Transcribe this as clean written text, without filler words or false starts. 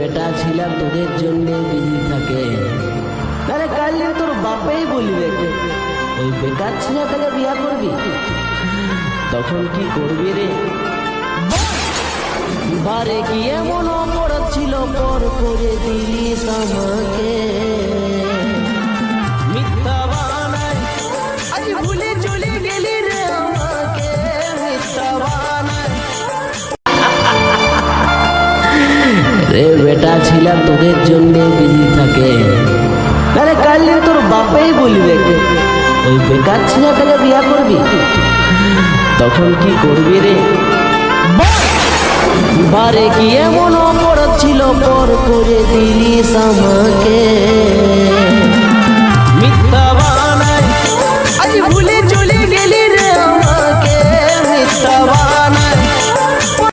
বেটা ছিলাম তোদের জন্য বিজি থাকে, আরে কাল তোর বাপেই বলবে ওই বেকার ছেলেটাকে বিয়া করবি, তখন কি করবি রে? বারে কি এমন অপরাধ ছিল পর করে দিলিস আমাকে, মিথ্যা বানাই আজ ভুলে চলে গেলি রে আমাকে, মিথ্যা বানাই রে বেটা ছিলাম তোদের জন্য বিজি থাকে, আরে কাল তোর বাপেই বলবে ওই বেকার ছেলেটাকে বিয়া করবি, তখন কি করবি রে? বারে কি এমন অপরাধ ছিল পর করে দিলিস আমাকে, মিথ্যা বানাই আজ ভুলে